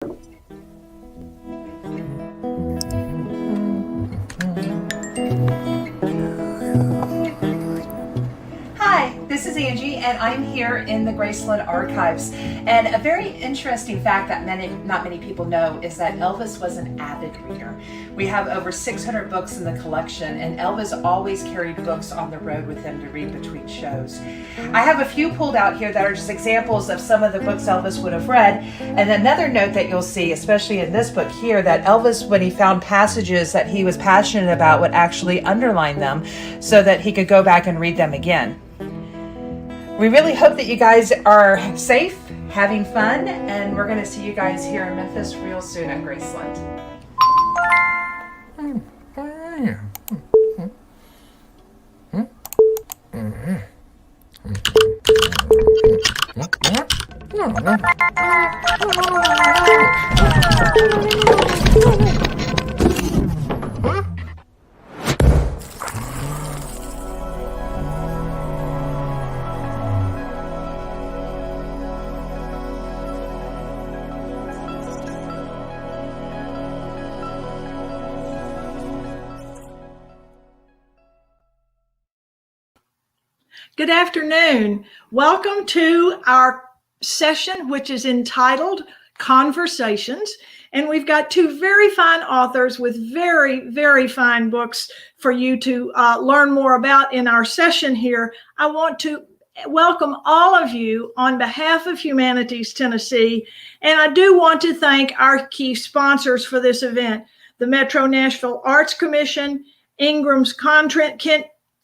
Hi, this is Angie, and I'm here in the Graceland Archives. And a very interesting fact that not many people know is that Elvis was an avid reader. We have over 600 books in the collection, and Elvis always carried books on the road with him to read between shows. I have a few pulled out here that are just examples of some of the books Elvis would have read. And another note that you'll see, especially in this book here, that Elvis, when he found passages that he was passionate about, would actually underline them so that he could go back and read them again. We really hope that you guys are safe, having fun, and we're going to see you guys here in Memphis real soon at Graceland. Good afternoon. Welcome to our session, which is entitled Conversations. And we've got two very fine authors with very, very fine books for you to learn more about in our session here. I want to welcome all of you on behalf of Humanities Tennessee. And I do want to thank our key sponsors for this event, the Metro Nashville Arts Commission,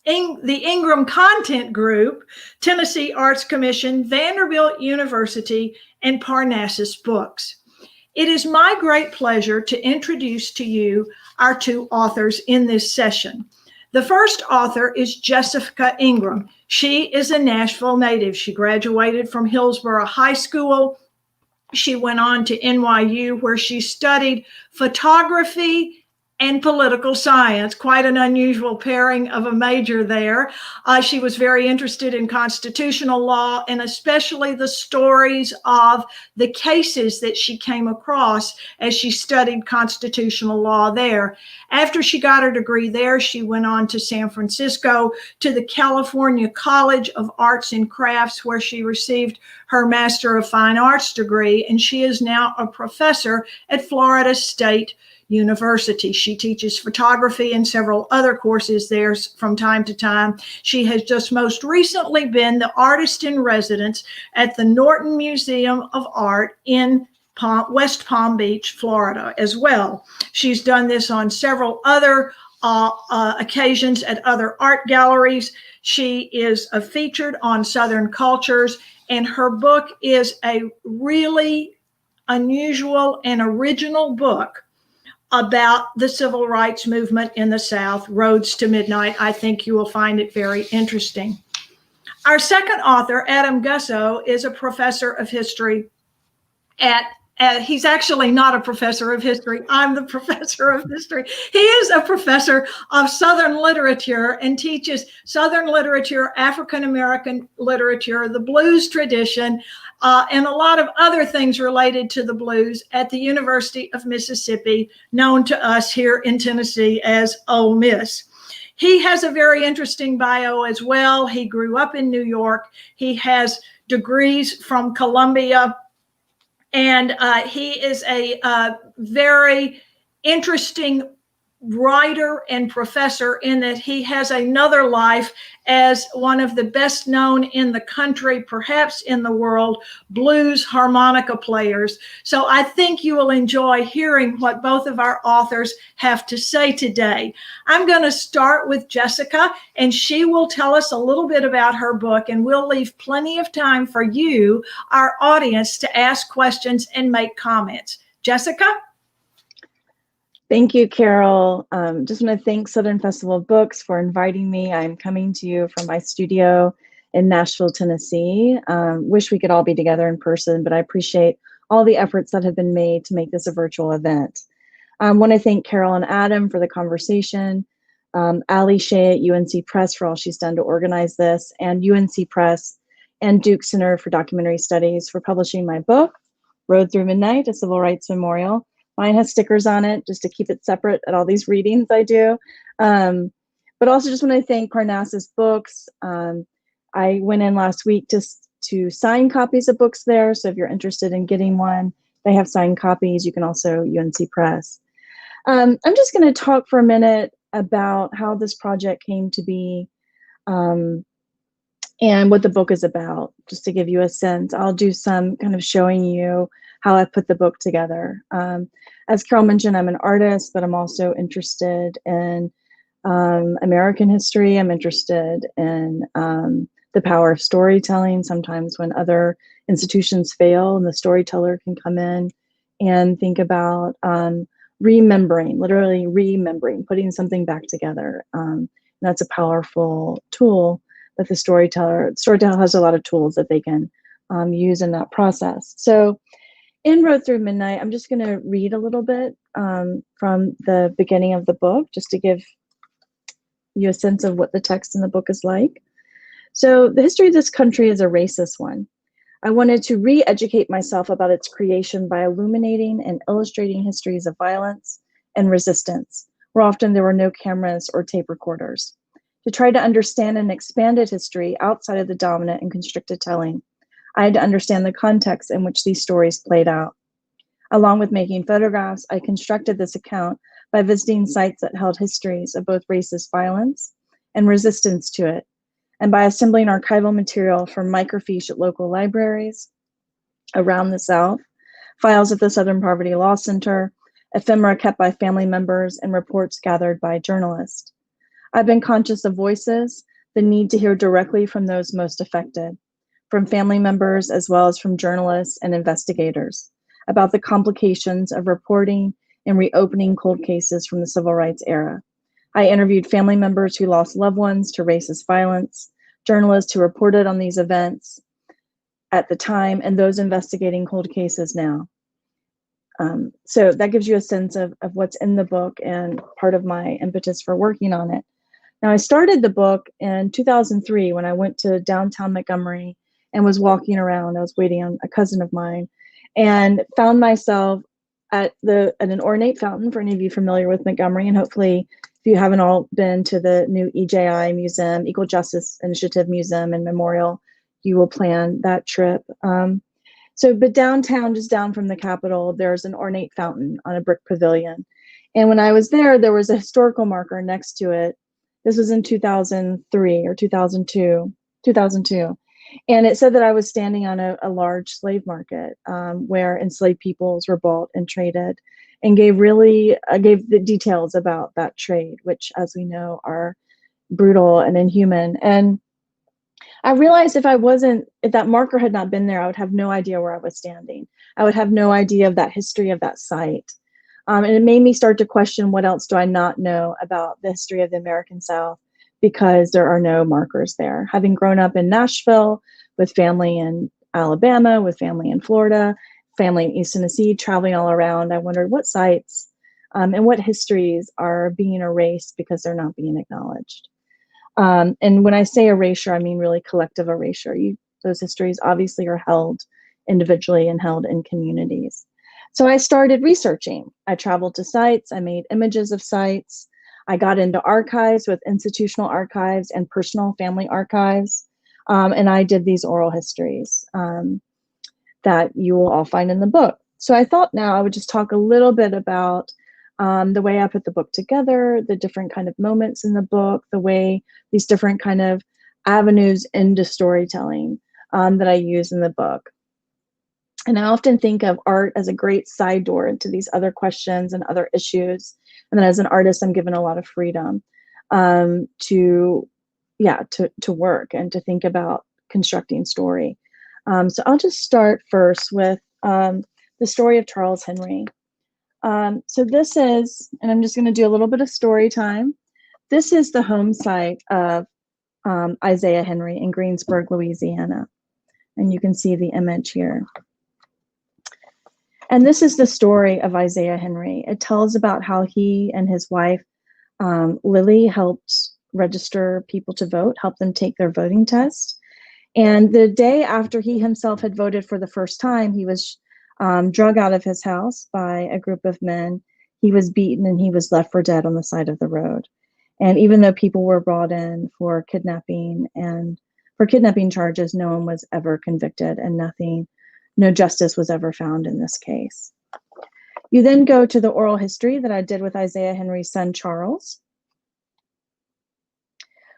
the Ingram Content Group, Tennessee Arts Commission, Vanderbilt University, and Parnassus Books. It is my great pleasure to introduce to you our two authors in this session. The first author is Jessica Ingram. She is a Nashville native. She graduated from Hillsborough High School. She went on to NYU, where she studied photography and political science, quite an unusual pairing of a major there. She was very interested in constitutional law, and especially the stories of the cases that she came across as she studied constitutional law there. After she got her degree there, she went on to San Francisco to the California College of Arts and Crafts, where she received her Master of Fine Arts degree, and she is now a professor at Florida State University. She teaches photography and several other courses there from time to time. She has just most recently been the artist in residence at the Norton Museum of Art in West Palm Beach, Florida as well. She's done this on several other occasions at other art galleries. She is featured on Southern Cultures, and her book is a really unusual and original book about the civil rights movement in the South, Roads to Midnight. I think you will find it very interesting. Our second author, Adam Gussow, is a professor of history he's actually not a professor of history. I'm the professor of history. He is a professor of Southern literature and teaches Southern literature, African-American literature, the blues tradition, and a lot of other things related to the blues at the University of Mississippi, known to us here in Tennessee as Ole Miss. He has a very interesting bio as well. He grew up in New York. He has degrees from Columbia, and he is a very interesting writer and professor in that he has another life as one of the best known in the country, perhaps in the world, blues harmonica players. So I think you will enjoy hearing what both of our authors have to say today. I'm going to start with Jessica, and she will tell us a little bit about her book, and we'll leave plenty of time for you, our audience, to ask questions and make comments. Jessica? Thank you, Carole. Just want to thank Southern Festival of Books for inviting me. I'm coming to you from my studio in Nashville, Tennessee. Wish we could all be together in person, but I appreciate all the efforts that have been made to make this a virtual event. I want to thank Carole and Adam for the conversation, Ali Shea at UNC Press for all she's done to organize this, and UNC Press and Duke Center for Documentary Studies for publishing my book. Road Through Midnight, a civil rights memorial. Mine has stickers on it just to keep it separate at all these readings I do. But also just want to thank Parnassus Books. I went in last week just to sign copies of books there. So if you're interested in getting one, they have signed copies. You can also UNC Press. I'm just going to talk for a minute about how this project came to be and what the book is about, just to give you a sense. I'll do some kind of showing you how I put the book together. As Carole mentioned, I'm an artist, but I'm also interested in American history. I'm interested in the power of storytelling. Sometimes when other institutions fail and the storyteller can come in and think about remembering, literally remembering, putting something back together. And that's a powerful tool that the storyteller has a lot of tools that they can use in that process. So in Road Through Midnight, I'm just going to read a little bit from the beginning of the book, just to give you a sense of what the text in the book is like. So the history of this country is a racist one. I wanted to re-educate myself about its creation by illuminating and illustrating histories of violence and resistance, where often there were no cameras or tape recorders. To try to understand an expanded history outside of the dominant and constricted telling, I had to understand the context in which these stories played out. Along with making photographs, I constructed this account by visiting sites that held histories of both racist violence and resistance to it, and by assembling archival material from microfiche at local libraries around the South, files at the Southern Poverty Law Center, ephemera kept by family members, and reports gathered by journalists. I've been conscious of voices, the need to hear directly from those most affected, from family members as well as from journalists and investigators, about the complications of reporting and reopening cold cases from the civil rights era. I interviewed family members who lost loved ones to racist violence, journalists who reported on these events at the time, and those investigating cold cases now. So that gives you a sense of what's in the book and part of my impetus for working on it. Now, I started the book in 2003 when I went to downtown Montgomery and was walking around. I was waiting on a cousin of mine and found myself at an ornate fountain, for any of you familiar with Montgomery, and hopefully if you haven't all been to the new EJI Museum, Equal Justice Initiative Museum and Memorial, you will plan that trip. But downtown, just down from the Capitol, there's an ornate fountain on a brick pavilion. And when I was there, there was a historical marker next to it. This was in 2003 or 2002. And it said that I was standing on a large slave market where enslaved peoples were bought and traded, and gave the details about that trade, which, as we know, are brutal and inhuman. And I realized if that marker had not been there, I would have no idea where I was standing. I would have no idea of that history of that site. And it made me start to question, what else do I not know about the history of the American South, because there are no markers there. Having grown up in Nashville with family in Alabama, with family in Florida, family in East Tennessee, traveling all around, I wondered what sites and what histories are being erased because they're not being acknowledged. And when I say erasure, I mean really collective erasure. Those histories obviously are held individually and held in communities. So I started researching. I traveled to sites, I made images of sites, I got into archives with institutional archives and personal family archives, and I did these oral histories that you will all find in the book. So I thought now I would just talk a little bit about the way I put the book together, the different kind of moments in the book, the way these different kind of avenues into storytelling that I use in the book. And I often think of art as a great side door into these other questions and other issues. And then as an artist, I'm given a lot of freedom to work and to think about constructing story. So I'll just start first with the story of Charles Henry. So this is, and I'm just going to do a little bit of story time. This is the home site of Isaiah Henry in Greensburg, Louisiana. And you can see the image here. And this is the story of Isaiah Henry. It tells about how he and his wife, Lily, helped register people to vote, help them take their voting test. And the day after he himself had voted for the first time, he was drug out of his house by a group of men. He was beaten and he was left for dead on the side of the road. And even though people were brought in for kidnapping charges, no one was ever convicted and no justice was ever found in this case. You then go to the oral history that I did with Isaiah Henry's son, Charles,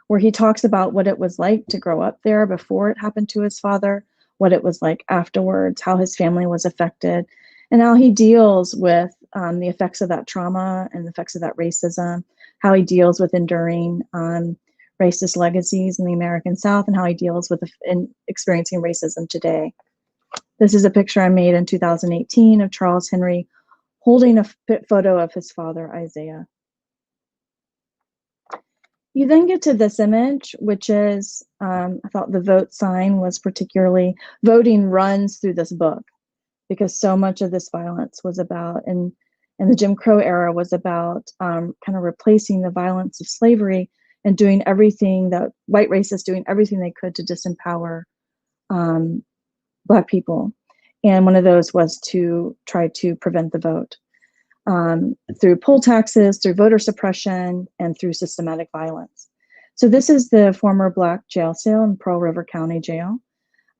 where he talks about what it was like to grow up there before it happened to his father, what it was like afterwards, how his family was affected, and how he deals with the effects of that trauma and the effects of that racism, how he deals with enduring racist legacies in the American South, and how he deals with experiencing racism today. This is a picture I made in 2018 of Charles Henry holding a photo of his father, Isaiah. You then get to this image, which is, I thought the vote sign was particularly, voting runs through this book because so much of this violence was about, and the Jim Crow era was about kind of replacing the violence of slavery and doing everything that white racists doing everything they could to disempower Black people. And one of those was to try to prevent the vote through poll taxes, through voter suppression, and through systematic violence. So this is the former Black jail cell in Pearl River County Jail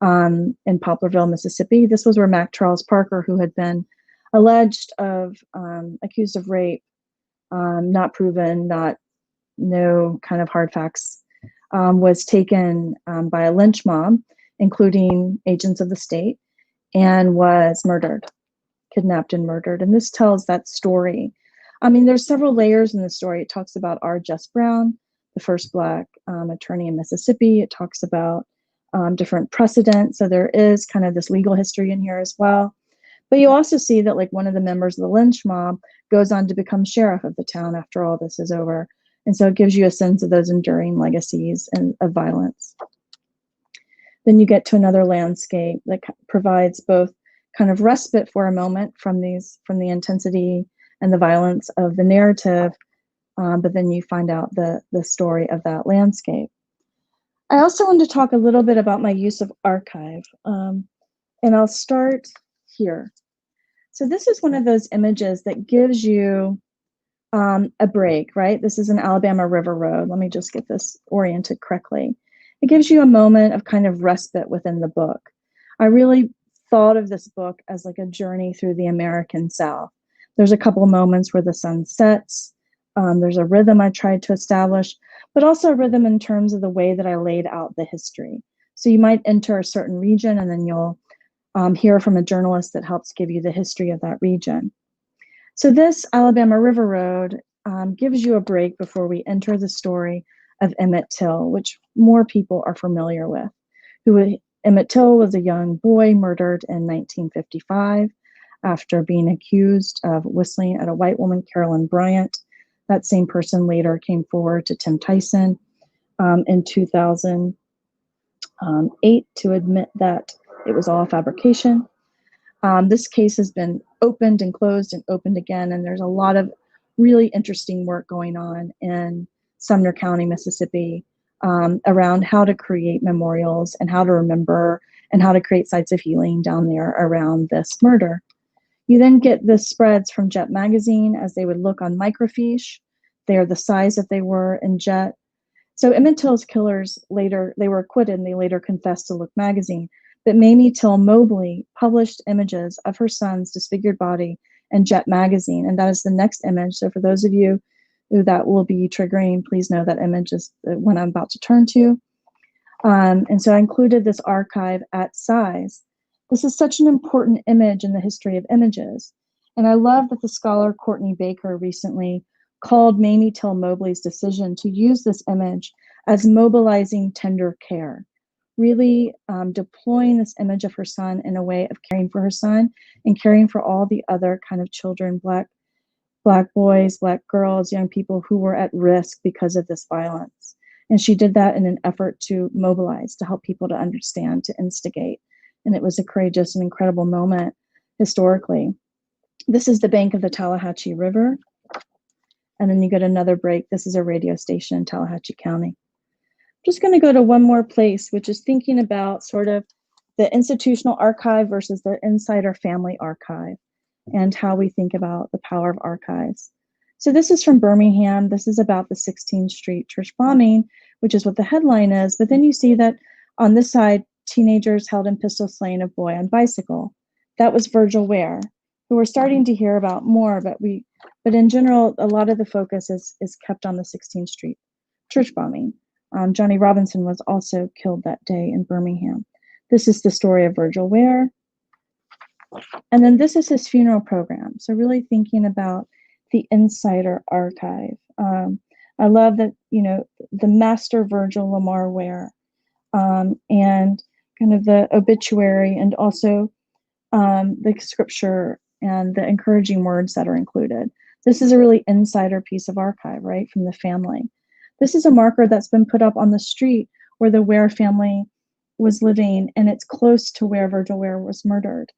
in Poplarville, Mississippi. This was where Mac Charles Parker, who had been accused of rape, not proven, no kind of hard facts, was taken by a lynch mob, including agents of the state, and was murdered. Kidnapped and murdered. And this tells that story. I mean, there's several layers in the story. It talks about R. Jess Brown, the first Black attorney in Mississippi. It talks about different precedents. So there is kind of this legal history in here as well. But you also see that like one of the members of the lynch mob goes on to become sheriff of the town after all this is over. And so it gives you a sense of those enduring legacies of violence. Then you get to another landscape that provides both kind of respite for a moment from the intensity and the violence of the narrative, but then you find out the story of that landscape. I also want to talk a little bit about my use of archive, and I'll start here. So this is one of those images that gives you a break, right? This is an Alabama River Road. Let me just get this oriented correctly. It gives you a moment of kind of respite within the book. I really thought of this book as like a journey through the American South. There's a couple of moments where the sun sets. There's a rhythm I tried to establish, but also a rhythm in terms of the way that I laid out the history. So you might enter a certain region and then you'll hear from a journalist that helps give you the history of that region. So this Alabama River Road gives you a break before we enter the story of Emmett Till, which more people are familiar with. Emmett Till was a young boy murdered in 1955 after being accused of whistling at a white woman, Carolyn Bryant. That same person later came forward to Tim Tyson in 2008 to admit that it was all a fabrication. This case has been opened and closed and opened again, and there's a lot of really interesting work going on in Sumner County, Mississippi, around how to create memorials and how to remember and how to create sites of healing down there around this murder. You then get the spreads from Jet Magazine as they would look on microfiche. They are the size that they were in Jet. So Emmett Till's killers later, they were acquitted and they later confessed to Look Magazine. But Mamie Till Mobley published images of her son's disfigured body in Jet Magazine. And that is the next image. So for those of you who that will be triggering, please know that image is the one I'm about to turn to. And so I included this archive at size. This is such an important image in the history of images. And I love that the scholar Courtney Baker recently called Mamie Till Mobley's decision to use this image as mobilizing tender care, really deploying this image of her son in a way of caring for her son and caring for all the other kind of children, Black boys, Black girls, young people who were at risk because of this violence. And she did that in an effort to mobilize, to help people to understand, to instigate. And it was a courageous and incredible moment historically. This is the bank of the Tallahatchie River. And then you get another break. This is a radio station in Tallahatchie County. I'm just going to go to one more place, which is thinking about sort of the institutional archive versus the insider family archive, and how we think about the power of archives. So this is from Birmingham. This is about the 16th Street church bombing, which is what the headline is. But then you see that on this side, teenagers held in pistol slaying a boy on bicycle. That was Virgil Ware, who we're starting to hear about more, but in general, a lot of the focus is kept on the 16th Street church bombing. Johnny Robinson was also killed that day in Birmingham. This is the story of Virgil Ware. And then this is his funeral program. So really thinking about the insider archive. I love that, the master Virgil Lamar Ware, and kind of the obituary, and also the scripture and the encouraging words that are included. This is a really insider piece of archive, right, from the family. This is a marker that's been put up on the street where the Ware family was living, and it's close to where Virgil Ware was murdered,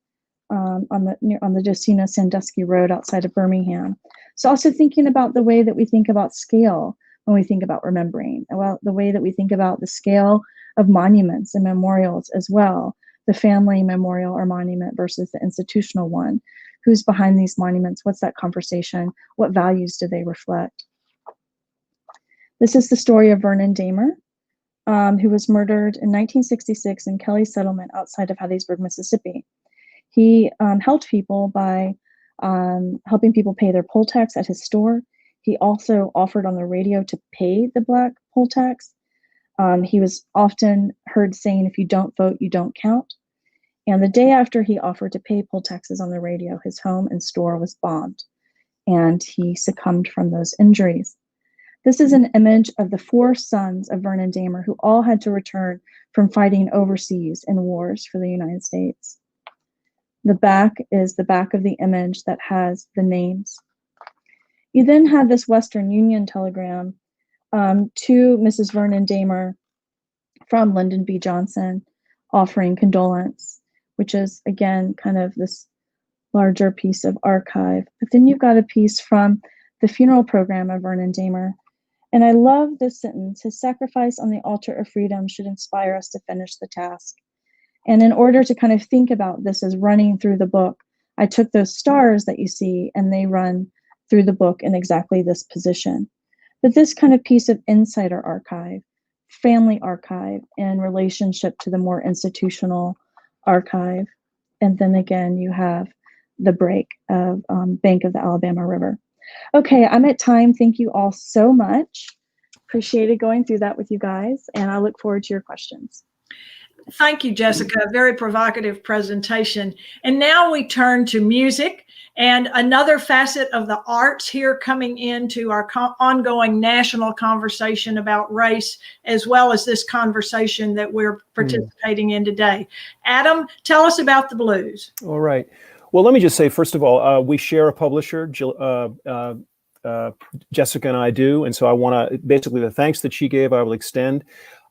on the Jacina Sandusky Road outside of Birmingham. So also thinking about the way that we think about scale when we think about remembering, well, the way that we think about the scale of monuments and memorials as well, the family memorial or monument versus the institutional one. Who's behind these monuments? What's that conversation? What values do they reflect? This is the story of Vernon Dahmer, who was murdered in 1966 in Kelly Settlement outside of Hattiesburg, Mississippi. He helped people by helping people pay their poll tax at his store. He also offered on the radio to pay the Black poll tax. He was often heard saying, if you don't vote, you don't count. And the day after he offered to pay poll taxes on the radio, his home and store was bombed, and he succumbed from those injuries. This is an image of the 4 sons of Vernon Dahmer, who all had to return from fighting overseas in wars for the United States. The back is the back of the image that has the names. You then have this Western Union telegram to Mrs. Vernon Dahmer from Lyndon B. Johnson, offering condolence, which is, again, kind of this larger piece of archive. But then you've got a piece from the funeral program of Vernon Dahmer. And I love this sentence: his sacrifice on the altar of freedom should inspire us to finish the task. And in order to kind of think about this as running through the book, I took those stars that you see and they run through the book in exactly this position. But this kind of piece of insider archive, family archive, in relationship to the more institutional archive. And then again, you have the break of Bank of the Alabama River. Okay, I'm at time. Thank you all so much. Appreciated going through that with you guys, and I look forward to your questions. Thank you, Jessica. Very provocative presentation. And now we turn to music and another facet of the arts here, coming into our ongoing national conversation about race, as well as this conversation that we're participating in today. Adam, tell us about the blues. All right. Well, let me just say, first of all, we share a publisher, Jessica and I do. And so I want to, basically the thanks that she gave, I will extend.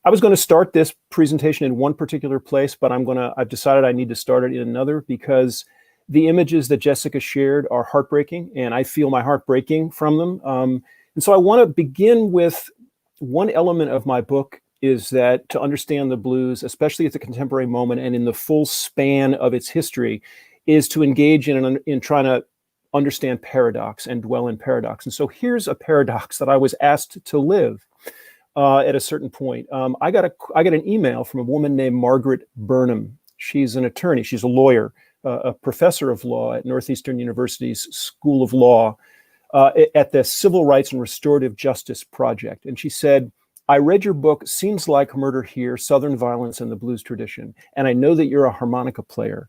I was going to start this presentation in one particular place, but I've decided I need to start it in another, because the images that Jessica shared are heartbreaking, and I feel my heart breaking from them. And so I want to begin with one element of my book, is that to understand the blues, especially at the contemporary moment and in the full span of its history, is to engage in trying to understand paradox and dwell in paradox. And so here's a paradox that I was asked to live at a certain point. I got an email from a woman named Margaret Burnham. She's an attorney. She's a lawyer, a professor of law at Northeastern University's School of Law at the Civil Rights and Restorative Justice Project. And she said, I read your book, Seems Like Murder Here, Southern Violence and the Blues Tradition, and I know that you're a harmonica player.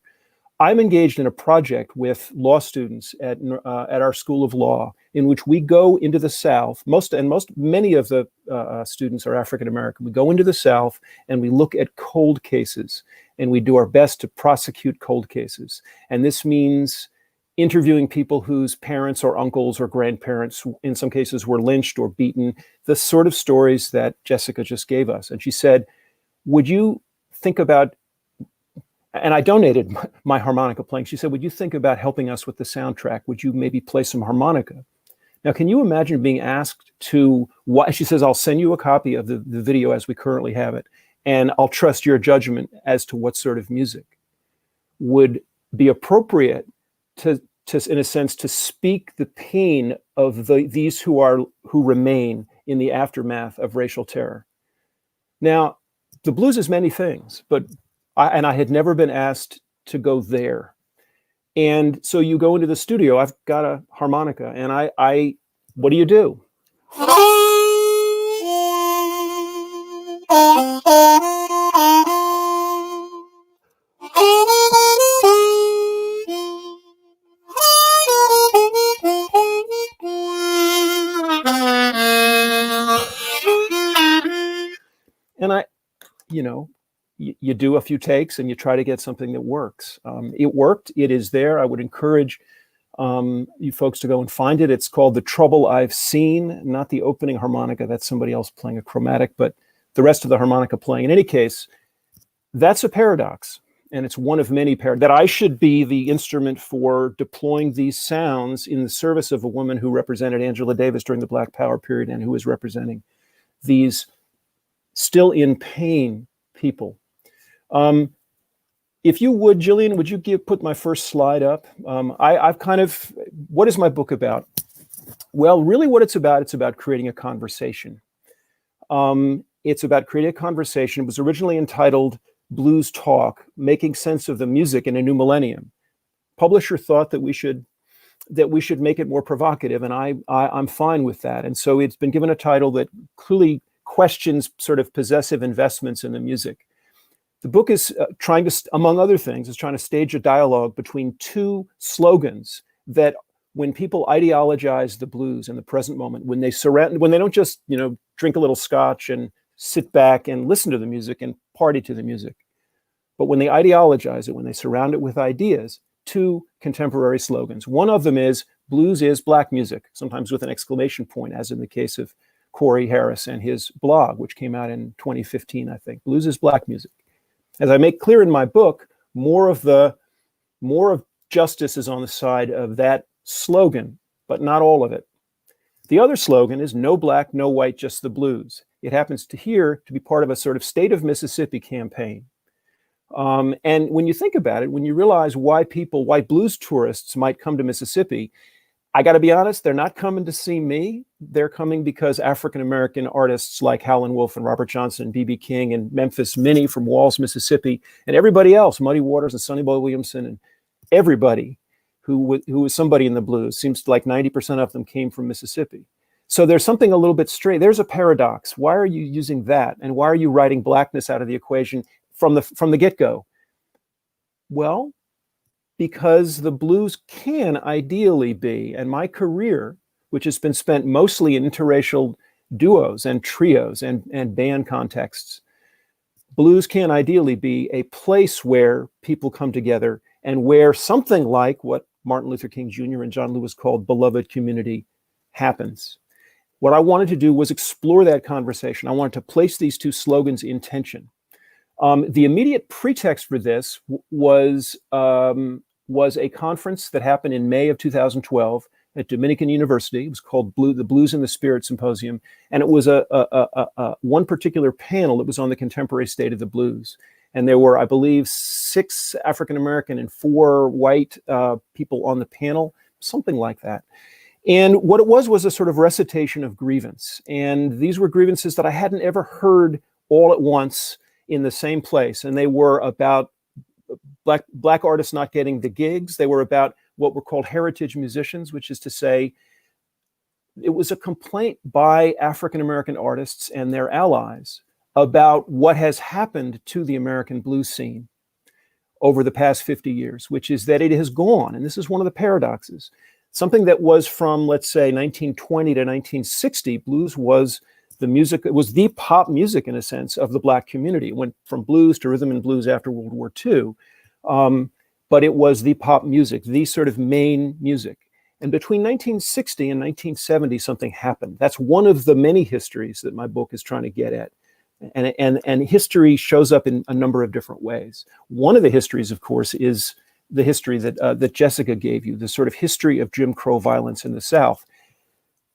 I'm engaged in a project with law students at our School of Law, in which we go into the South. Many of the students are African American. We go into the South and we look at cold cases, and we do our best to prosecute cold cases. And this means interviewing people whose parents or uncles or grandparents, in some cases, were lynched or beaten. The sort of stories that Jessica just gave us. And she said, "Would you think about?" And I donated my harmonica playing. She said, would you think about helping us with the soundtrack? Would you maybe play some harmonica? Now, can you imagine being asked to watch? She says, I'll send you a copy of the video as we currently have it. and I'll trust your judgment as to what sort of music would be appropriate to in a sense, to speak the pain of these who remain in the aftermath of racial terror. Now, the blues is many things, but I had never been asked to go there. And so you go into the studio, I've got a harmonica, and I what do you do? And you do a few takes and you try to get something that works. It worked. It is there. I would encourage you folks to go and find it. It's called The Trouble I've Seen, not the opening harmonica. That's somebody else playing a chromatic, but the rest of the harmonica playing. In any case, that's a paradox. And it's one of many that I should be the instrument for deploying these sounds in the service of a woman who represented Angela Davis during the Black Power period and who is representing these still in pain people. If you would, Jillian, would you put my first slide up? What is my book about? Well, really what it's about creating a conversation. It's about creating a conversation. It was originally entitled Blues Talk, Making Sense of the Music in a New Millennium. Publisher thought that we should make it more provocative, and I'm fine with that. And so it's been given a title that clearly questions sort of possessive investments in the music. The book is trying to, among other things, is trying to stage a dialogue between two slogans that, when people ideologize the blues in the present moment, when they don't just, drink a little scotch and sit back and listen to the music and party to the music, but when they ideologize it, when they surround it with ideas, two contemporary slogans. One of them is, blues is black music, sometimes with an exclamation point, as in the case of Corey Harris and his blog, which came out in 2015, I think. Blues is black music. As I make clear in my book, more of justice is on the side of that slogan, but not all of it. The other slogan is no black, no white, just the blues. It happens to be part of a sort of State of Mississippi campaign. And when you think about it, when you realize why blues tourists might come to Mississippi, I got to be honest, they're not coming to see me. They're coming because African-American artists like Howlin' Wolf and Robert Johnson and B.B. King and Memphis Minnie from Walls, Mississippi, and everybody else, Muddy Waters and Sonny Boy Williamson, and everybody who was somebody in the blues, seems like 90% of them came from Mississippi. So there's something a little bit strange. There's a paradox. Why are you using that? And why are you writing blackness out of the equation from the get-go? Well, because the blues can ideally be, and my career, which has been spent mostly in interracial duos and trios and band contexts, blues can ideally be a place where people come together and where something like what Martin Luther King Jr. and John Lewis called beloved community happens. What I wanted to do was explore that conversation. I wanted to place these two slogans in tension. The immediate pretext for this was a conference that happened in May of 2012 at Dominican University. It was called the Blues and the Spirit Symposium. And it was one particular panel that was on the contemporary state of the blues. And there were, I believe, 6 African-American and 4 white people on the panel, something like that. And what it was a sort of recitation of grievance. And these were grievances that I hadn't ever heard all at once in the same place. And they were about black artists not getting the gigs. They were about what were called heritage musicians, which is to say, it was a complaint by African-American artists and their allies about what has happened to the American blues scene over the past 50 years, which is that it has gone, and this is one of the paradoxes, something that was from, let's say, 1920 to 1960, blues was the music, it was the pop music, in a sense, of the Black community. It went from blues to rhythm and blues after World War II. But it was the pop music, the sort of main music. And between 1960 and 1970, something happened. That's one of the many histories that my book is trying to get at. And history shows up in a number of different ways. One of the histories, of course, is the history that Jessica gave you, the sort of history of Jim Crow violence in the South.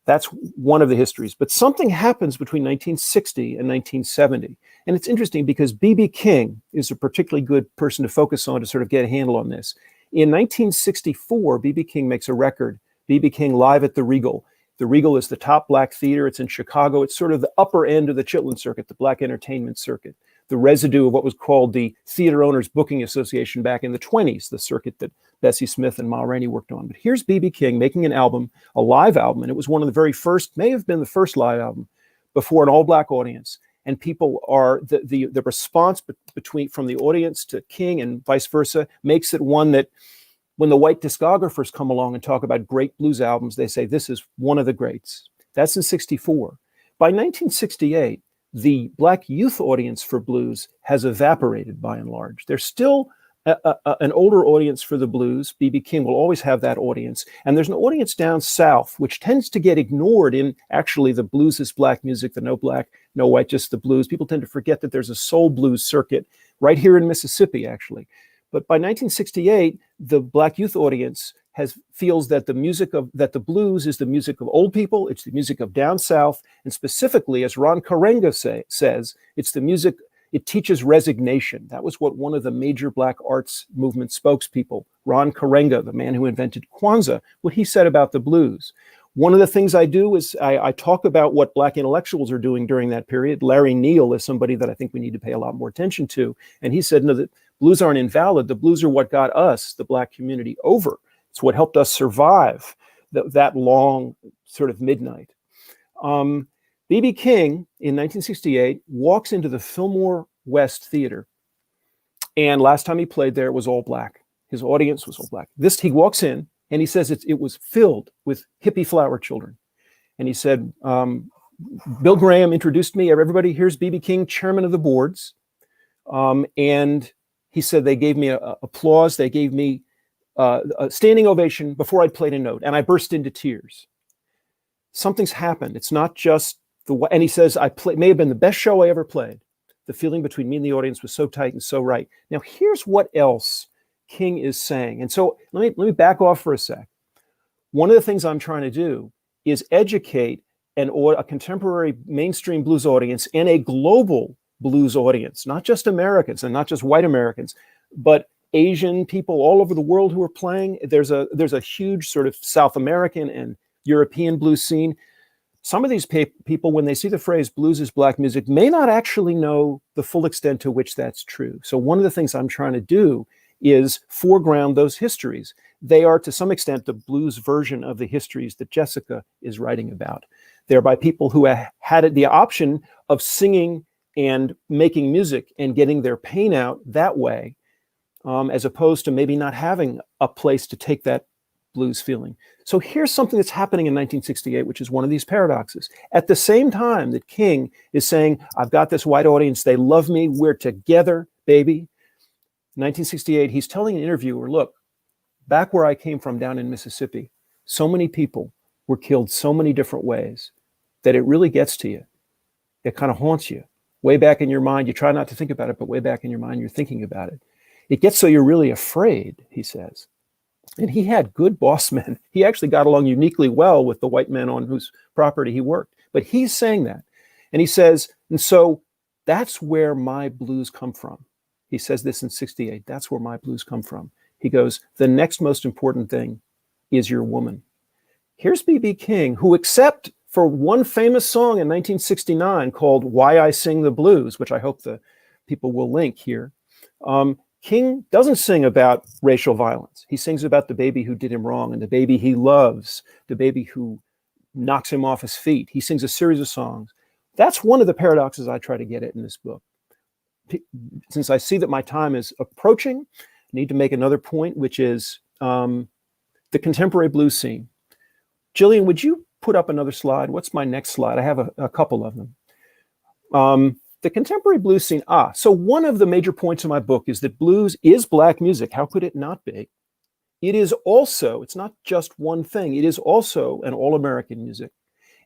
That's one of the histories. But something happens between 1960 and 1970. And it's interesting because B.B. King is a particularly good person to focus on to sort of get a handle on this. In 1964, B.B. King makes a record, B.B. King Live at the Regal. The Regal is the top black theater. It's in Chicago. It's sort of the upper end of the Chitlin circuit, the black entertainment circuit, the residue of what was called the Theater Owners Booking Association back in the 20s, the circuit that Bessie Smith and Ma Rainey worked on. But here's B.B. King making an album, a live album, and it was one of the very first, may have been the first live album before an all-black audience. And people are, the response from the audience to King and vice versa makes it one that when the white discographers come along and talk about great blues albums, they say this is one of the greats. That's in 64. By 1968, the black youth audience for blues has evaporated by and large. There's still an older audience for the blues. B.B. King will always have that audience. And there's an audience down south, which tends to get ignored in actually the blues is black music, the no black, no white, just the blues. People tend to forget that there's a soul blues circuit right here in Mississippi, actually. But by 1968, the black youth audience feels that the blues is the music of old people, it's the music of down south, and specifically, as Ron Karenga says, it's the music. It teaches resignation. That was what one of the major black arts movement spokespeople, Ron Karenga, the man who invented Kwanzaa, what he said about the blues. One of the things I do is I talk about what black intellectuals are doing during that period. Larry Neal is somebody that I think we need to pay a lot more attention to. And he said, no, the blues aren't invalid. The blues are what got us, the black community, over. It's what helped us survive that long sort of midnight. B.B. King in 1968 walks into the Fillmore West Theater. And last time he played there, it was all black. His audience was all black. He walks in and he says it was filled with hippie flower children. And he said, Bill Graham introduced me. Everybody, here's B.B. King, chairman of the boards. And he said they gave me applause. They gave me a standing ovation before I'd played a note. And I burst into tears. Something's happened. It's not just and he says, may have been the best show I ever played. The feeling between me and the audience was so tight and so right. Now, here's what else King is saying. And so let me back off for a sec. One of the things I'm trying to do is educate a contemporary mainstream blues audience and a global blues audience, not just Americans and not just white Americans, but Asian people all over the world who are playing. There's a huge sort of South American and European blues scene. Some of these people, when they see the phrase blues is black music, may not actually know the full extent to which that's true. So one of the things I'm trying to do is foreground those histories. They are, to some extent, the blues version of the histories that Jessica is writing about. They're by people who had the option of singing and making music and getting their pain out that way, as opposed to maybe not having a place to take that blues feeling. So here's something that's happening in 1968, which is one of these paradoxes. At the same time that King is saying, I've got this white audience, they love me, we're together, baby. 1968, he's telling an interviewer, look, back where I came from down in Mississippi, so many people were killed so many different ways that it really gets to you. It kind of haunts you. Way back in your mind, you try not to think about it, but way back in your mind, you're thinking about it. It gets so you're really afraid, he says. And he had good boss men. He actually got along uniquely well with the white men on whose property he worked. But he's saying that. And he says, and so that's where my blues come from. He says this in 68. That's where my blues come from. He goes, the next most important thing is your woman. Here's B.B. King, who, except for one famous song in 1969 called Why I Sing the Blues, which I hope the people will link here, King doesn't sing about racial violence. He sings about the baby who did him wrong and the baby he loves, the baby who knocks him off his feet. He sings a series of songs. That's one of the paradoxes I try to get at in this book. Since I see that my time is approaching, I need to make another point, which is the contemporary blues scene. Jillian, would you put up another slide? What's my next slide? I have a couple of them. The contemporary blues scene. So one of the major points of my book is that blues is black music. How could it not be? It is also, it's not just one thing. It is also an all-American music.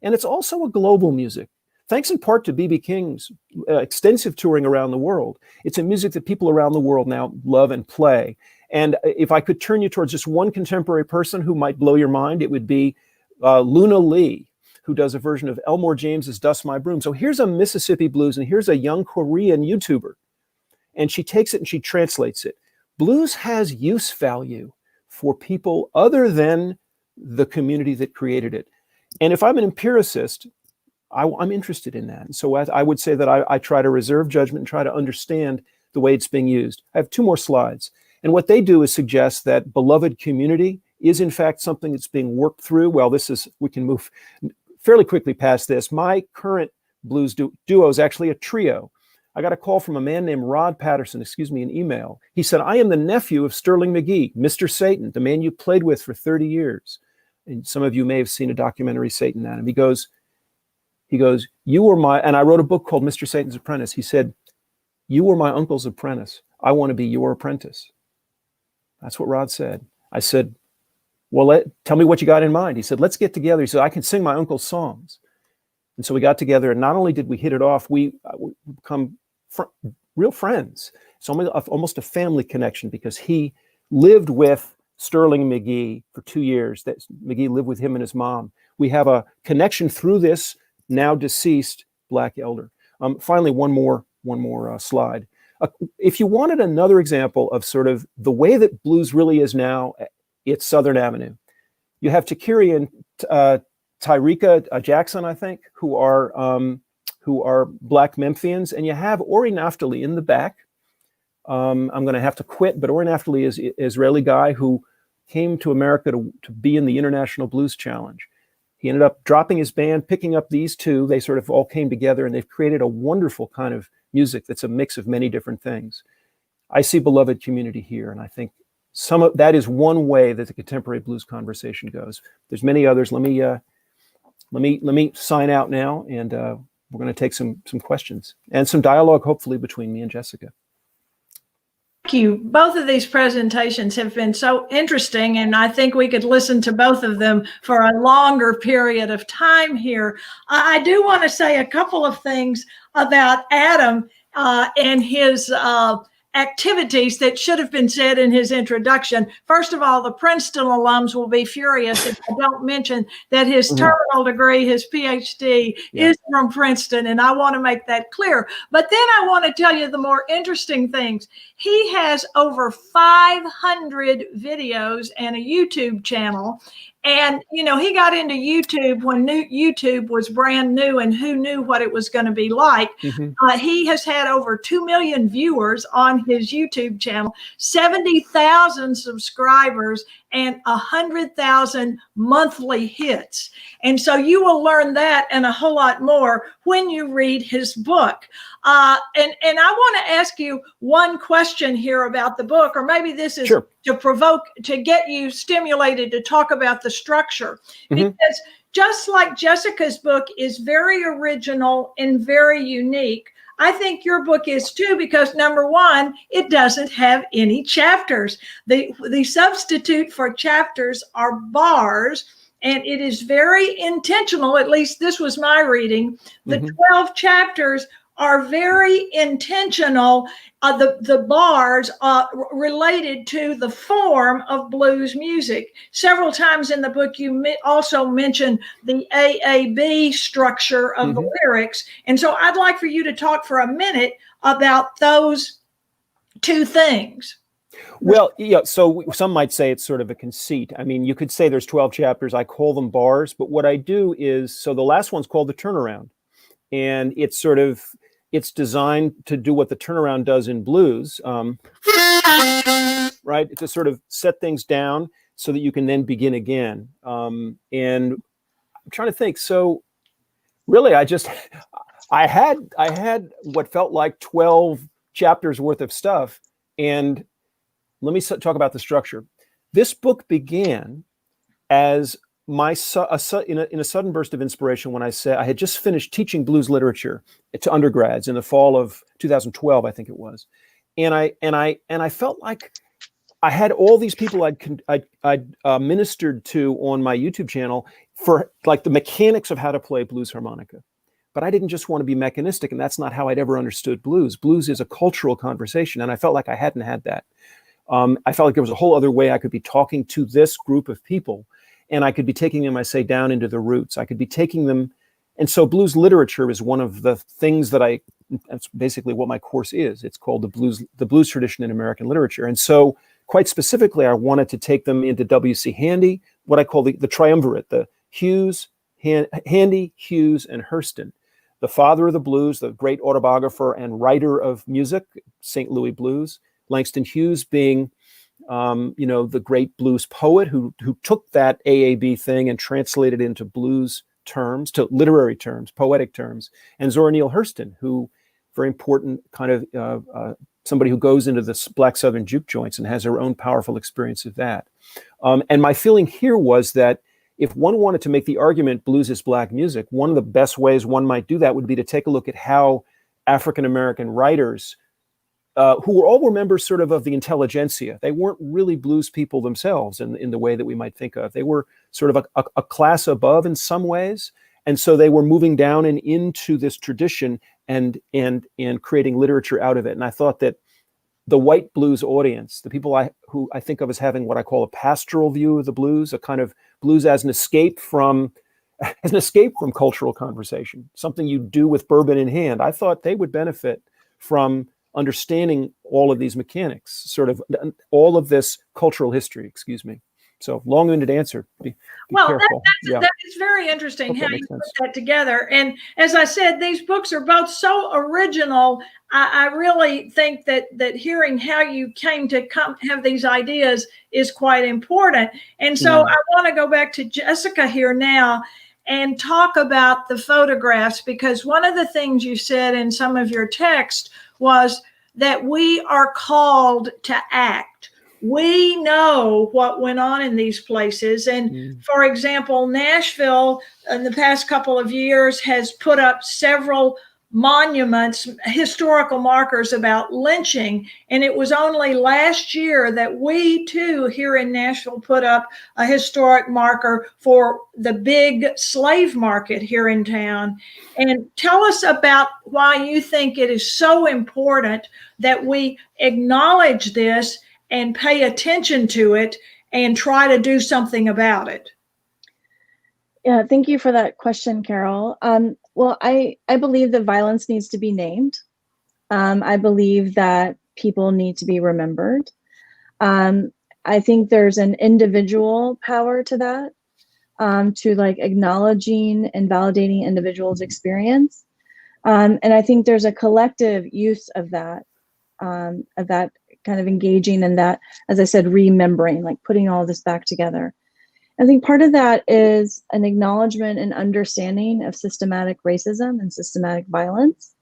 And it's also a global music. Thanks in part to B.B. King's extensive touring around the world. It's a music that people around the world now love and play. And if I could turn you towards just one contemporary person who might blow your mind, it would be Luna Lee. who does a version of Elmore James's Dust My Broom. So here's a Mississippi blues, and here's a young Korean YouTuber. And she takes it and she translates it. Blues has use value for people other than the community that created it. And if I'm an empiricist, I'm interested in that. And so I would say that I try to reserve judgment and try to understand the way it's being used. I have 2 more slides. And what they do is suggest that beloved community is in fact something that's being worked through. Well, we can move fairly quickly past this. My current blues duo is actually a trio. I got a call from a man named Rod Patterson, an email. He said, I am the nephew of Sterling McGee, Mr. Satan, the man you played with for 30 years. And some of you may have seen a documentary, Satan Adam. He goes, you were my, and I wrote a book called Mr. Satan's Apprentice. He said, you were my uncle's apprentice. I want to be your apprentice. That's what Rod said. I said, well, tell me what you got in mind. He said, let's get together. He said, I can sing my uncle's songs. And so we got together, and not only did we hit it off, we become real friends. It's almost a family connection, because he lived with Sterling McGee for 2 years. That McGee lived with him and his mom. We have a connection through this now deceased Black elder. Finally, one more slide. If you wanted another example of sort of the way that blues really is now, it's Southern Avenue. You have Takiri and Tyreka Jackson, I think, who are Black Memphians, and you have Ori Naftali in the back. I'm going to have to quit, but Ori Naftali is an Israeli guy who came to America to be in the International Blues Challenge. He ended up dropping his band, picking up these 2. They sort of all came together, and they've created a wonderful kind of music that's a mix of many different things. I see beloved community here, and I think that is one way that the contemporary blues conversation goes. There's many others. Let me sign out now, and we're going to take some questions and some dialogue, hopefully, between me and Jessica. Thank you. Both of these presentations have been so interesting, and I think we could listen to both of them for a longer period of time here. I do want to say a couple of things about Adam and his activities that should have been said in his introduction. First of all, the Princeton alums will be furious if I don't mention that his terminal degree, his PhD, is from Princeton, and I want to make that clear. But then I want to tell you the more interesting things. He has over 500 videos and a YouTube channel. And, you know, he got into YouTube when YouTube was brand new, and who knew what it was going to be like. He has had over 2 million viewers on his YouTube channel, 70,000 subscribers, and 100,000 monthly hits. And so you will learn that and a whole lot more when you read his book. And I want to ask you one question here about the book, or maybe this is to provoke, to get you stimulated to talk about the structure. Because just like Jessica's book is very original and very unique, I think your book is too, because number one, it doesn't have any chapters. The substitute for chapters are bars, and it is very intentional. At least this was my reading. The 12 chapters are very intentional. The bars related to the form of blues music. Several times in the book, you also mention the AAB structure of the lyrics. And so I'd like for you to talk for a minute about those 2 things. Well, yeah, so some might say it's sort of a conceit. I mean, you could say there's 12 chapters. I call them bars, but what I do is, so the last one's called The Turnaround, and it's designed to do what the turnaround does in blues, right? To sort of set things down so that you can then begin again. And I'm trying to think. So really, I had what felt like 12 chapters worth of stuff. And let me talk about the structure. This book began as in a sudden burst of inspiration when I said I had just finished teaching blues literature to undergrads in the fall of 2012, I think it was, and I felt like I had all these people I'd ministered to on my YouTube channel for like the mechanics of how to play blues harmonica, but I didn't just want to be mechanistic, and that's not how I'd ever understood blues. Blues is a cultural conversation, and I felt like I hadn't had that. I felt like there was a whole other way I could be talking to this group of people. and I could be taking them, I say, down into the roots. I could be taking them. And so blues literature is one of the things that's basically what my course is. It's called the blues tradition in American literature. And so quite specifically, I wanted to take them into W.C. Handy, what I call the triumvirate, the Hughes, Handy, Hughes, and Hurston, the father of the blues, the great autobiographer and writer of music, St. Louis blues. Langston Hughes being, the great blues poet who took that AAB thing and translated it into blues terms, to literary terms, poetic terms. And Zora Neale Hurston, who very important kind of somebody who goes into the Black Southern juke joints and has her own powerful experience of that. And my feeling here was that if one wanted to make the argument blues is Black music, one of the best ways one might do that would be to take a look at how African-American writers, who all were members sort of the intelligentsia, they weren't really blues people themselves in the way that we might think of. They were sort of a class above in some ways. And so they were moving down and into this tradition and creating literature out of it. And I thought that the white blues audience, the people who I think of as having what I call a pastoral view of the blues, a kind of blues as an escape from cultural conversation, something you do with bourbon in hand, I thought they would benefit from understanding all of these mechanics, sort of all of this cultural history, excuse me. So long-winded answer. Be careful. That is very interesting how you put that together. And as I said, these books are both so original. I really think that hearing how you came to have these ideas is quite important. And so I want to go back to Jessica here now and talk about the photographs, because one of the things you said in some of your text was that we are called to act. We know what went on in these places. And for example, Nashville in the past couple of years has put up several monuments, historical markers about lynching. And it was only last year that we too here in Nashville put up a historic marker for the big slave market here in town. And tell us about why you think it is so important that we acknowledge this and pay attention to it and try to do something about it. Yeah, thank you for that question, Carole. Well, I believe that violence needs to be named. I believe that people need to be remembered. I think there's an individual power to that, to like acknowledging and validating individuals' experience. And I think there's a collective use of that kind of engaging in that, as I said, remembering, like putting all this back together. I think part of that is an acknowledgement and understanding of systematic racism and systematic violence.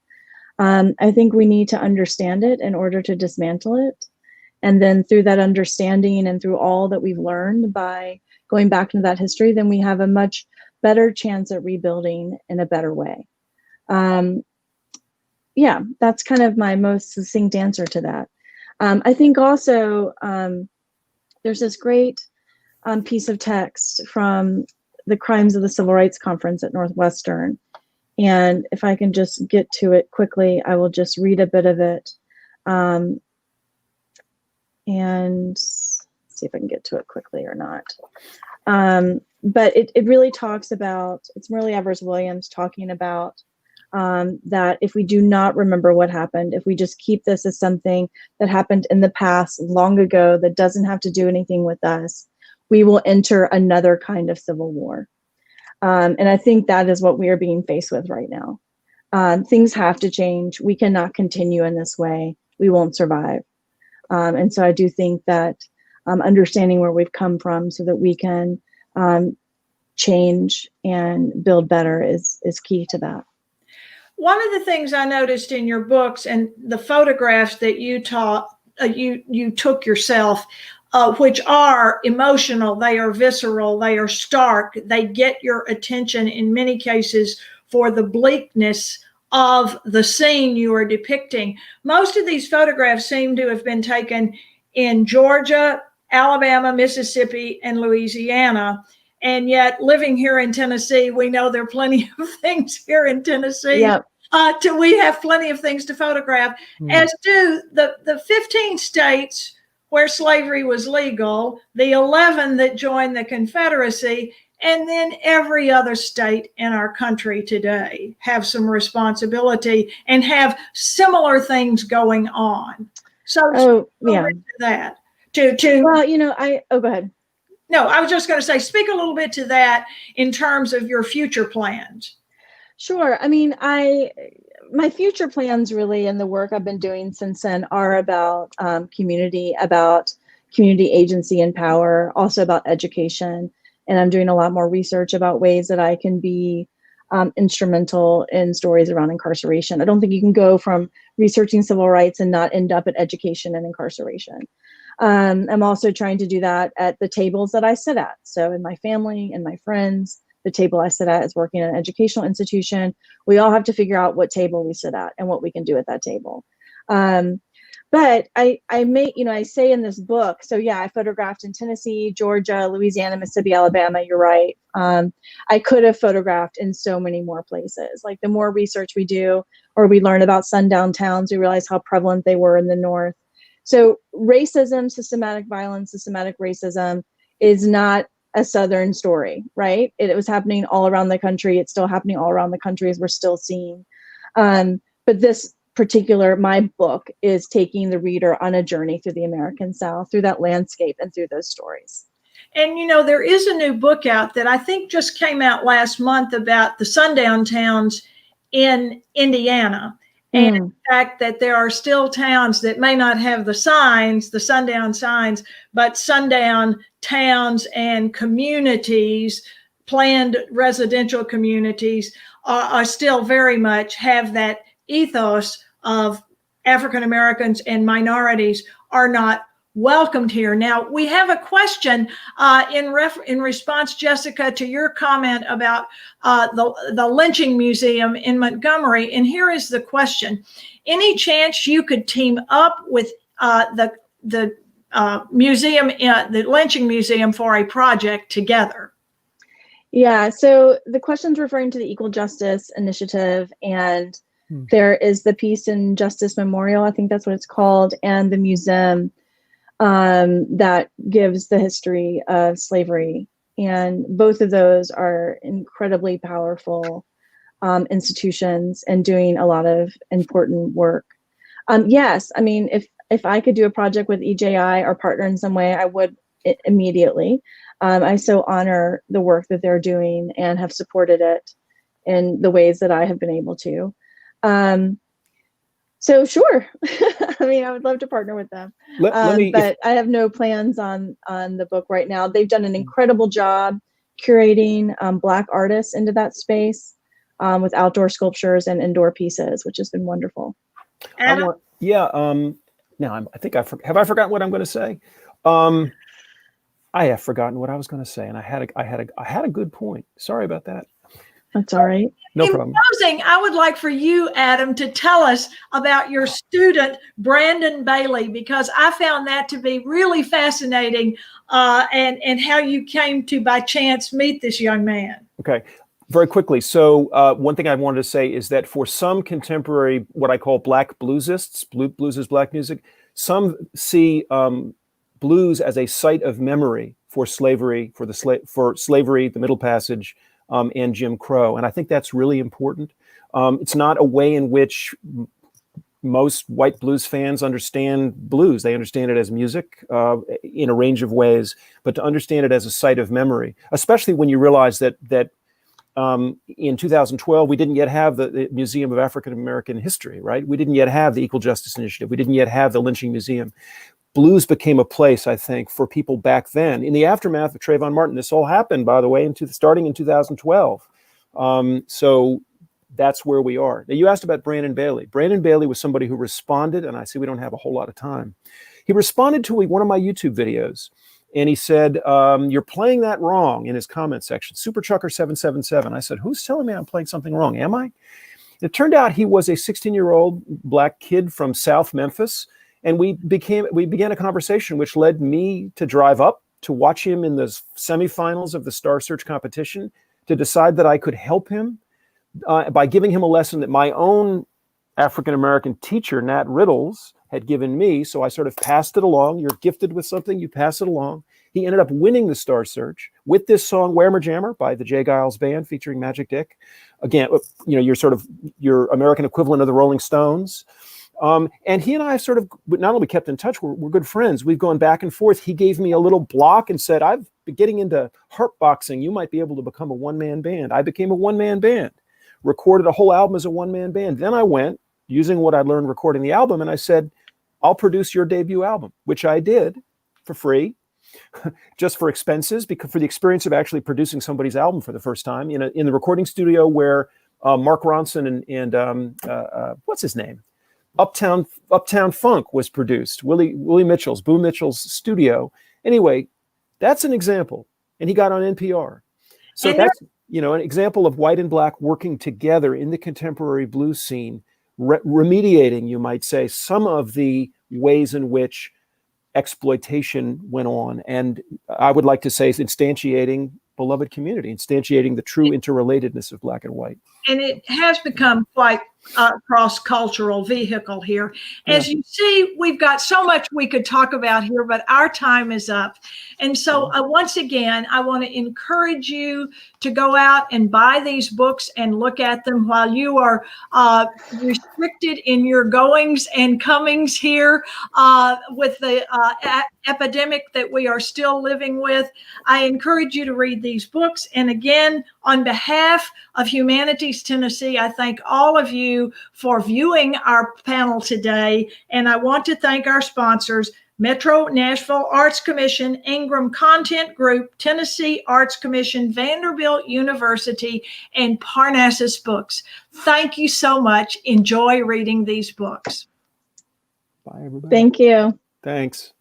I think we need to understand it in order to dismantle it. And then through that understanding and through all that we've learned by going back into that history, then we have a much better chance at rebuilding in a better way. Yeah, that's kind of my most succinct answer to that. I think also there's this great piece of text from the Crimes of the Civil Rights Conference at Northwestern. And if I can just get to it quickly, I will just read a bit of it. And see if I can get to it quickly or not. But it really talks about, it's Murray Evers Williams talking about that if we do not remember what happened, if we just keep this as something that happened in the past long ago that doesn't have to do anything with us, we will enter another kind of civil war. And I think that is what we are being faced with right now. Things have to change. We cannot continue in this way. We won't survive. And so I do think that understanding where we've come from so that we can change and build better is key to that. One of the things I noticed in your books and the photographs that you took yourself, which are emotional, they are visceral, they are stark, they get your attention in many cases for the bleakness of the scene you are depicting. Most of these photographs seem to have been taken in Georgia, Alabama, Mississippi, and Louisiana. And yet living here in Tennessee, we know there are plenty of things here in Tennessee. Yep. We have plenty of things to photograph, as do the 15 states where slavery was legal, the 11 that joined the Confederacy, and then every other state in our country today have some responsibility and have similar things going on. So yeah, to that. Well, go ahead. No, I was just going to say, speak a little bit to that in terms of your future plans. Sure. I mean, my future plans really and the work I've been doing since then are about community agency and power, also about education. And I'm doing a lot more research about ways that I can be instrumental in stories around incarceration. I don't think you can go from researching civil rights and not end up at education and incarceration. I'm also trying to do that at the tables that I sit at. So in my family and my friends, the table I sit at is working in an educational institution. We all have to figure out what table we sit at and what we can do at that table. But I say in this book, so yeah, I photographed in Tennessee, Georgia, Louisiana, Mississippi, Alabama, you're right. I could have photographed in so many more places. Like the more research we do, or we learn about sundown towns, we realize how prevalent they were in the North. So racism, systematic violence, systematic racism is not a Southern story, right? It was happening all around the country. It's still happening all around the country, as we're still seeing. But this particular, my book is taking the reader on a journey through the American South, through that landscape and through those stories. And, there is a new book out that I think just came out last month about the sundown towns in Indiana. And the fact that there are still towns that may not have the sundown signs, but sundown towns and communities, planned residential communities, are still very much have that ethos of African Americans and minorities are not welcomed here. Now, we have a question in response, Jessica, to your comment about the lynching museum in Montgomery. And here is the question. Any chance you could team up with the museum, the lynching museum, for a project together? Yeah, so the question's referring to the Equal Justice Initiative, and there is the Peace and Justice Memorial, I think that's what it's called, and the museum that gives the history of slavery. And both of those are incredibly powerful institutions and doing a lot of important work. Yes, I mean, if I could do a project with EJI or partner in some way, I would immediately. I so honor the work that they're doing and have supported it in the ways that I have been able to. So sure, I mean, I would love to partner with them, but I have no plans on the book right now. They've done an incredible job curating Black artists into that space with outdoor sculptures and indoor pieces, which has been wonderful. Adam? Now I think have I forgotten what I'm going to say? I have forgotten what I was going to say, and I had a good point. Sorry about that. That's all right. No problem. In closing, I would like for you, Adam, to tell us about your student, Brandon Bailey, because I found that to be really fascinating, and how you came to, by chance, meet this young man. Okay. Very quickly. So one thing I wanted to say is that for some contemporary, what I call Black bluesists, blues is Black music, some see blues as a site of memory for slavery, for slavery, the Middle Passage, and Jim Crow. And I think that's really important. It's not a way in which most white blues fans understand blues. They understand it as music in a range of ways, but to understand it as a site of memory, especially when you realize that in 2012, we didn't yet have the Museum of African American History, right? We didn't yet have the Equal Justice Initiative. We didn't yet have the Lynching Museum. Blues became a place, I think, for people back then. In the aftermath of Trayvon Martin, this all happened, by the way, starting in 2012. So that's where we are. Now, you asked about Brandon Bailey. Brandon Bailey was somebody who responded, and I see we don't have a whole lot of time. He responded to one of my YouTube videos, and he said, "You're playing that wrong," in his comment section. Superchucker777. I said, "Who's telling me I'm playing something wrong? Am I?" It turned out he was a 16-year-old Black kid from South Memphis. And we began a conversation which led me to drive up to watch him in the semifinals of the Star Search competition, to decide that I could help him by giving him a lesson that my own African-American teacher, Nat Riddles, had given me. So I sort of passed it along. You're gifted with something, you pass it along. He ended up winning the Star Search with this song "Whammer Jammer" by the J. Giles Band featuring Magic Dick. Again, you're sort of your American equivalent of the Rolling Stones. And he and I sort of not only kept in touch, we're good friends. We've gone back and forth. He gave me a little block and said, "I've been getting into harp boxing. You might be able to become a one-man band." I became a one-man band, recorded a whole album as a one-man band. Then I went, using what I learned recording the album, and I said, "I'll produce your debut album," which I did for free, just for expenses, because for the experience of actually producing somebody's album for the first time in the recording studio where Mark Ronson and what's his name? Uptown Funk was produced. Willie Mitchell's, Boo Mitchell's studio. Anyway, that's an example. And he got on NPR. So and that's, an example of white and black working together in the contemporary blues scene, remediating, you might say, some of the ways in which exploitation went on. And I would like to say instantiating beloved community, instantiating the true interrelatedness of black and white. And it has become quite a cross-cultural vehicle here. As you see, we've got so much we could talk about here, but our time is up. And so once again, I want to encourage you to go out and buy these books and look at them while you are restricted in your goings and comings here with the epidemic that we are still living with. I encourage you to read these books. And again, on behalf of Humanities Tennessee, I thank all of you for viewing our panel today. And I want to thank our sponsors, Metro Nashville Arts Commission, Ingram Content Group, Tennessee Arts Commission, Vanderbilt University, and Parnassus Books. Thank you so much. Enjoy reading these books. Bye, everybody. Thank you. Thanks.